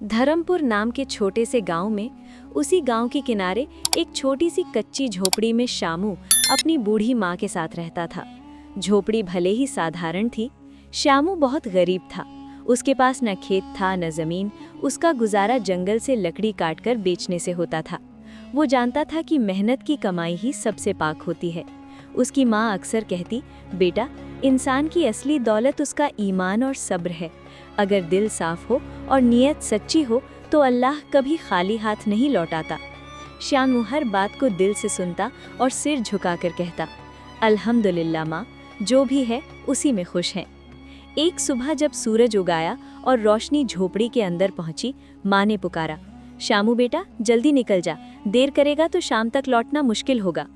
धर्मपुर नाम के छोटे से गांव में, उसी गांव के किनारे एक छोटी सी कच्ची झोपड़ी में शामू अपनी बूढ़ी माँ के साथ रहता था। झोपड़ी भले ही साधारण थी, शामू बहुत गरीब था। उसके पास न खेत था न जमीन। उसका गुजारा जंगल से लकड़ी काटकर बेचने से होता था। वो जानता था कि मेहनत की कमाई ही सबसे पाक होती है। उसकी माँ अक्सर कहती, बेटा, इंसान की असली दौलत उसका ईमान और सब्र है। अगर दिल साफ हो और नीयत सच्ची हो तो अल्लाह कभी खाली हाथ नहीं लौटाता। शामू हर बात को दिल से सुनता और सिर झुकाकर कहता, अल्हम्दुलिल्लाह माँ, जो भी है उसी में खुश हैं। एक सुबह जब सूरज उगाया और रोशनी झोपड़ी के अंदर पहुंची, माँ ने पुकारा, शामू बेटा, जल्दी निकल जा, देर करेगा तो शाम तक लौटना मुश्किल होगा।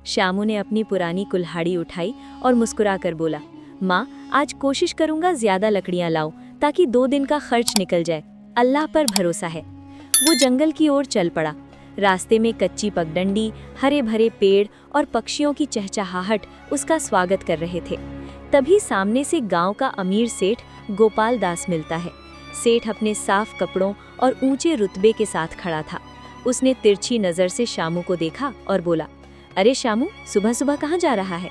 शामू ने अपनी पुरानी कुल्हाड़ी उठाई और मुस्कुराकर बोला, माँ, आज कोशिश करूंगा ज्यादा लकड़ियां लाऊं ताकि 2 दिन का खर्च निकल जाए। अल्लाह पर भरोसा है। वो जंगल की ओर चल पड़ा। रास्ते में कच्ची पगडंडी, हरे भरे पेड़ और पक्षियों की चहचहाहट उसका स्वागत कर रहे थे। तभी सामने से गांव का अमीर सेठ गोपाल दास मिलता है। सेठ अपने साफ कपड़ों और ऊंचे रुतबे के साथ खड़ा था। उसने तिरछी नज़र से शामू को देखा और बोला, अरे शामू, सुबह सुबह कहाँ जा रहा है?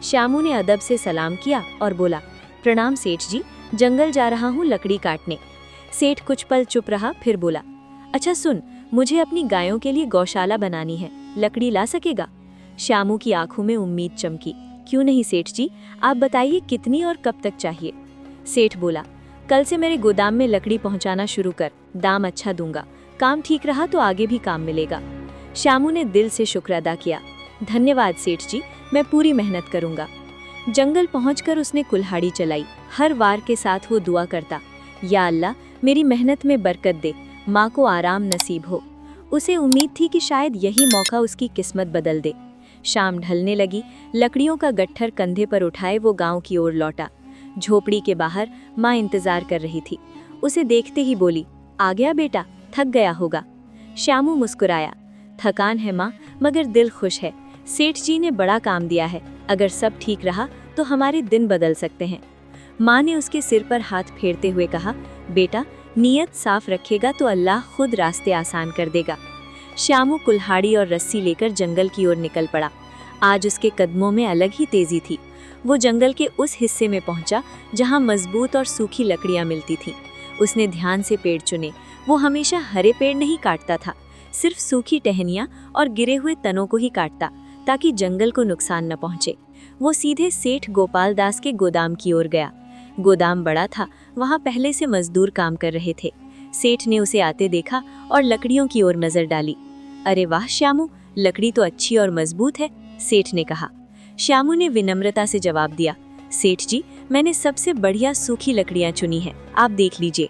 शामू ने अदब से सलाम किया और बोला, प्रणाम सेठ जी, जंगल जा रहा हूँ लकड़ी काटने। सेठ कुछ पल चुप रहा, फिर बोला, अच्छा सुन, मुझे अपनी गायों के लिए गौशाला बनानी है, लकड़ी ला सकेगा? शामू की आंखों में उम्मीद चमकी। क्यों नहीं सेठ जी, आप बताइए कितनी और कब तक चाहिए? सेठ बोला, कल से मेरे गोदाम में लकड़ी पहुंचाना शुरू कर, दाम अच्छा दूंगा, काम ठीक रहा तो आगे भी काम मिलेगा। शामू ने दिल से शुक्र अदा किया, धन्यवाद सेठ जी, मैं पूरी मेहनत करूंगा। जंगल पहुंचकर उसने कुल्हाड़ी चलाई। हर वार के साथ वो दुआ करता, या अल्लाह, मेरी मेहनत में बरकत दे, माँ को आराम नसीब हो। उसे उम्मीद थी कि शायद यही मौका उसकी किस्मत बदल दे। शाम ढलने लगी। लकड़ियों का गट्ठर कंधे पर उठाए वो गांव की ओर लौटा। झोपड़ी के बाहर माँ इंतजार कर रही थी। उसे देखते ही बोली, आ गया बेटा, थक गया होगा। शामू मुस्कुराया, थकान है माँ, मगर दिल खुश है। सेठ जी ने बड़ा काम दिया है, अगर सब ठीक रहा तो हमारे दिन बदल सकते हैं। माँ ने उसके सिर पर हाथ फेरते हुए कहा, बेटा, नीयत साफ रखेगा तो अल्लाह खुद रास्ते आसान कर देगा। शामू कुल्हाड़ी और रस्सी लेकर जंगल की ओर निकल पड़ा। आज उसके कदमों में अलग ही तेजी थी। वो जंगल के उस हिस्से में पहुंचा जहां मजबूत और सूखी लकड़ियां मिलती थीं। उसने ध्यान से पेड़ चुने। वो हमेशा हरे पेड़ नहीं काटता था, सिर्फ सूखी टहनियां और गिरे हुए तनों को ही काटता, ताकि जंगल को नुकसान न पहुंचे। वो सीधे सेठ गोपाल दास के गोदाम की ओर गया। गोदाम बड़ा था, वहां पहले से मजदूर काम कर रहे थे। सेठ ने उसे आते देखा और लकड़ियों की ओर नजर डाली। अरे वाह श्यामू, लकड़ी तो अच्छी और मजबूत है, सेठ ने कहा। श्यामू ने विनम्रता से जवाब दिया, सेठ जी, मैंने सबसे बढ़िया सूखी लकड़ियां चुनी हैं, आप देख लीजिए।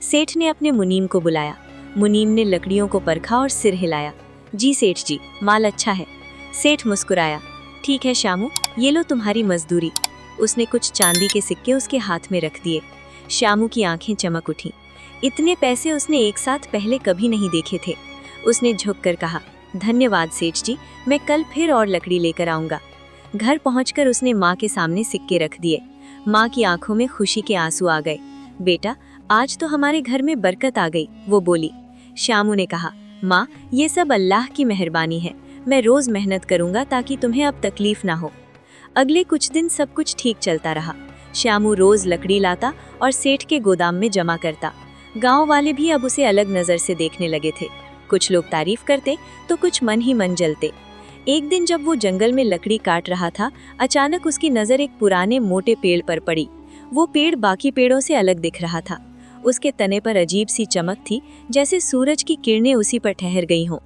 सेठ ने अपने मुनीम को बुलाया। मुनीम ने लकड़ियों को परखा और सिर हिलाया। जी सेठ जी, माल अच्छा है। सेठ मुस्कुराया, ठीक है श्यामू, ये लो तुम्हारी मजदूरी। उसने कुछ चांदी के सिक्के उसके हाथ में रख दिए। श्यामू की आंखें चमक उठीं। इतने पैसे उसने एक साथ पहले कभी नहीं देखे थे। उसने झुककर कहा, धन्यवाद सेठ जी, मैं कल फिर और लकड़ी लेकर आऊंगा। घर पहुंचकर उसने माँ के सामने सिक्के रख दिए। माँ की आंखों में खुशी के आंसू आ गए। बेटा, आज तो हमारे घर में बरकत आ गई, वो बोली। श्यामू ने कहा, माँ, ये सब अल्लाह की मेहरबानी है, मैं रोज मेहनत करूंगा ताकि तुम्हें अब तकलीफ ना हो। अगले कुछ दिन सब कुछ ठीक चलता रहा। श्यामू रोज लकड़ी लाता और सेठ के गोदाम में जमा करता। गांव वाले भी अब उसे अलग नजर से देखने लगे थे। कुछ लोग तारीफ करते तो कुछ मन ही मन जलते। एक दिन जब वो जंगल में लकड़ी काट रहा था, अचानक उसकी नजर एक पुराने मोटे पेड़ पर पड़ी। वो पेड़ बाकी पेड़ों से अलग दिख रहा था। उसके तने पर अजीब सी चमक थी, जैसे सूरज की किरणें उसी पर ठहर गई हों।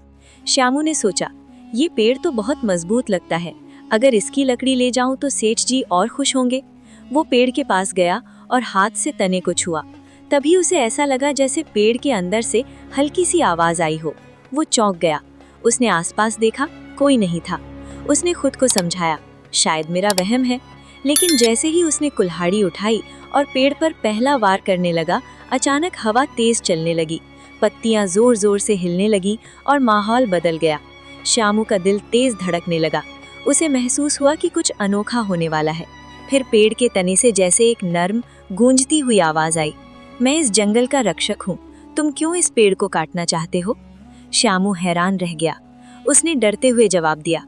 श्यामू ने सोचा, ये पेड़ तो बहुत मजबूत लगता है, अगर इसकी लकड़ी ले जाऊं तो सेठ जी और खुश होंगे। वो पेड़ के पास गया और हाथ से तने को छुआ। तभी उसे ऐसा लगा जैसे पेड़ के अंदर से हल्की सी आवाज आई हो। वो चौंक गया। उसने आसपास देखा, कोई नहीं था। उसने खुद को समझाया, शायद मेरा वहम है। लेकिन जैसे ही उसने कुल्हाड़ी उठाई और पेड़ पर पहला वार करने लगा, अचानक हवा तेज चलने लगी। पत्तियां जोर जोर से हिलने लगी और माहौल बदल गया। श्यामू का दिल तेज धड़कने लगा। उसे महसूस हुआ कि कुछ अनोखा होने वाला है। फिर पेड़ के तने से जैसे एक नर्म गूंजती हुई आवाज आई, मैं इस जंगल का रक्षक हूँ, तुम क्यों इस पेड़ को काटना चाहते हो? श्यामू हैरान रह गया। उसने डरते हुए जवाब दिया,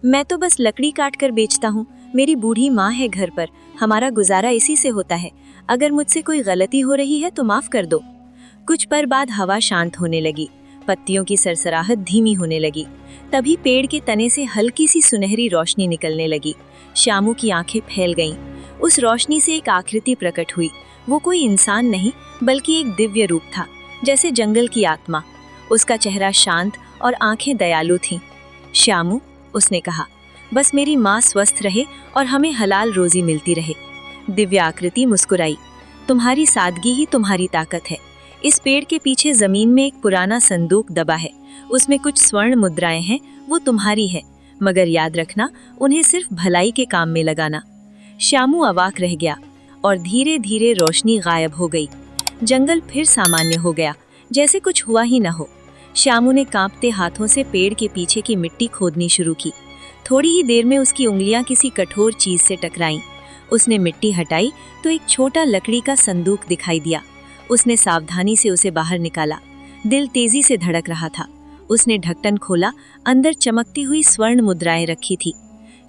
मैं तो बस लकड़ी काट कर बेचता हूँ। मेरी बूढ़ी माँ है घर पर, हमारा गुजारा इसी से होता है। अगर मुझसे कोई गलती हो रही है तो माफ कर दो। कुछ पल बाद हवा शांत होने लगी, पत्तियों की सरसराहट धीमी होने लगी। तभी पेड़ के तने से हल्की सी सुनहरी रोशनी निकलने लगी। श्यामू की आंखें फैल गईं। उस रोशनी से एक आकृति प्रकट हुई। वो कोई इंसान नहीं बल्कि एक दिव्य रूप था, जैसे जंगल की आत्मा। उसका चेहरा शांत और आंखें दयालु थीं। श्यामू, उसने कहा, बस मेरी माँ स्वस्थ रहे और हमें हलाल रोजी मिलती रहे। दिव्य आकृति मुस्कुराई। तुम्हारी सादगी ही तुम्हारी ताकत है। इस पेड़ के पीछे जमीन में एक पुराना संदूक दबा है। उसमें कुछ स्वर्ण मुद्राएं हैं, वो तुम्हारी है, मगर याद रखना, उन्हें सिर्फ भलाई के काम में लगाना। श्यामू अवाक रह गया और धीरे धीरे रोशनी गायब हो गई। जंगल फिर सामान्य हो गया, जैसे कुछ हुआ ही न हो। श्यामू ने कांपते हाथों से पेड़ के पीछे की मिट्टी खोदनी शुरू की। थोड़ी ही देर में उसकी उंगलियां किसी कठोर चीज से टकराईं। उसने मिट्टी हटाई तो एक छोटा लकड़ी का संदूक दिखाई दिया। उसने सावधानी से उसे बाहर निकाला। दिल तेजी से धड़क रहा था। उसने ढक्कन खोला, अंदर चमकती हुई स्वर्ण मुद्राएं रखी थी।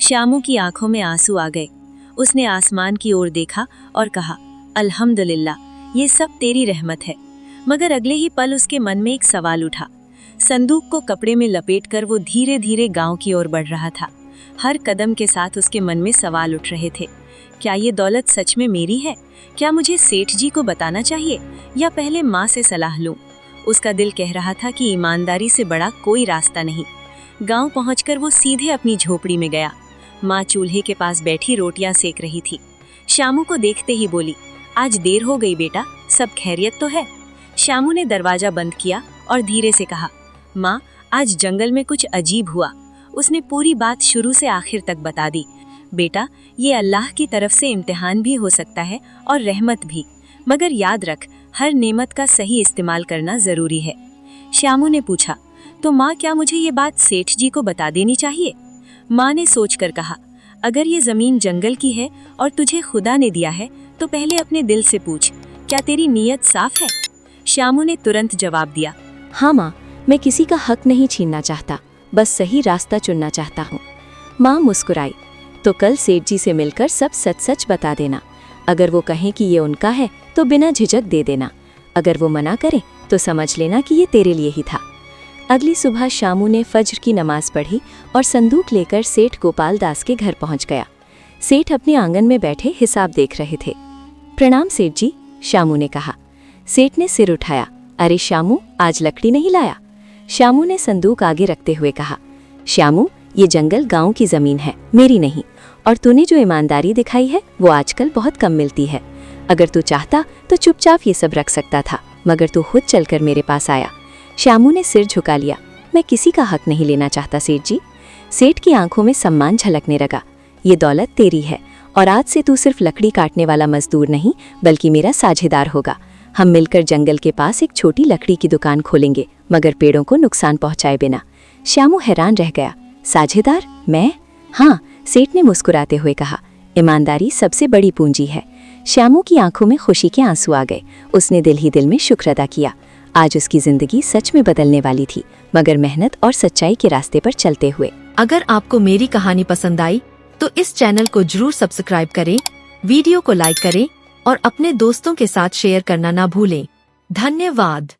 श्यामू की आंखों में आंसू आ गए। उसने आसमान की ओर देखा और कहा, अल्हम्दुलिल्लाह, ये सब तेरी रहमत है। मगर अगले ही पल उसके मन में एक सवाल उठा। संदूक को कपड़े में लपेटकर वो धीरे धीरे गांव की ओर बढ़ रहा था। हर कदम के साथ उसके मन में सवाल उठ रहे थे। क्या ये दौलत सच में मेरी है? क्या मुझे सेठ जी को बताना चाहिए या पहले माँ से सलाह लूं? उसका दिल कह रहा था कि ईमानदारी से बड़ा कोई रास्ता नहीं। गांव पहुंचकर वो सीधे अपनी झोपड़ी में गया। माँ चूल्हे के पास बैठी रोटियां सेक रही थी। श्यामू को देखते ही बोली, आज देर हो गई बेटा, सब खैरियत तो है? श्यामू ने दरवाजा बंद किया और धीरे से कहा, माँ, आज जंगल में कुछ अजीब हुआ। उसने पूरी बात शुरू से आखिर तक बता दी। बेटा, ये अल्लाह की तरफ से इम्तिहान भी हो सकता है और रहमत भी, मगर याद रख, हर नेमत का सही इस्तेमाल करना जरूरी है। श्यामू ने पूछा, तो माँ, क्या मुझे ये बात सेठ जी को बता देनी चाहिए? माँ ने सोचकर कहा, अगर ये जमीन जंगल की है और तुझे खुदा ने दिया है तो पहले अपने दिल से पूछ, क्या तेरी नीयत साफ है? श्यामू ने तुरंत जवाब दिया, हाँ माँ, मैं किसी का हक नहीं छीनना चाहता, बस सही रास्ता चुनना चाहता हूँ। माँ मुस्कुराई, तो कल सेठ जी से मिलकर सब सच सच बता देना। अगर वो कहें कि ये उनका है तो बिना झिझक दे देना। अगर वो मना करे तो समझ लेना कि ये तेरे लिए ही था। अगली सुबह श्यामू ने फज्र की नमाज पढ़ी और संदूक लेकर सेठ गोपाल दास के घर पहुंच गया। सेठ अपने आंगन में बैठे हिसाब देख रहे थे। प्रणाम सेठ जी, श्यामू ने कहा। सेठ ने सिर उठाया, अरे श्यामू, आज लकड़ी नहीं लाया? श्यामू ने संदूक आगे रखते हुए कहा, श्यामू, ये जंगल गांव की जमीन है, मेरी नहीं, और तूने जो ईमानदारी दिखाई है वो आजकल बहुत कम मिलती है। अगर तू चाहता तो चुपचाप ये सब रख सकता था, मगर तू खुद चलकर मेरे पास आया। श्यामू ने सिर झुका लिया, मैं किसी का हक नहीं लेना चाहता सेठ जी। सेठ की आंखों में सम्मान झलकने लगा, ये दौलत तेरी है और आज से तू सिर्फ लकड़ी काटने वाला मजदूर नहीं बल्कि मेरा साझेदार होगा। हम मिलकर जंगल के पास एक छोटी लकड़ी की दुकान खोलेंगे, मगर पेड़ों को नुकसान पहुंचाए बिना। श्यामू हैरान रह गया, साझेदार? मैं? हाँ, सेठ ने मुस्कुराते हुए कहा, ईमानदारी सबसे बड़ी पूंजी है। श्यामू की आंखों में खुशी के आंसू आ गए। उसने दिल ही दिल में शुक्र अदा किया। आज उसकी जिंदगी सच में बदलने वाली थी, मगर मेहनत और सच्चाई के रास्ते पर चलते हुए। अगर आपको मेरी कहानी पसंद आई तो इस चैनल को जरूर सब्सक्राइब करें, वीडियो को लाइक करें और अपने दोस्तों के साथ शेयर करना ना भूलें। धन्यवाद।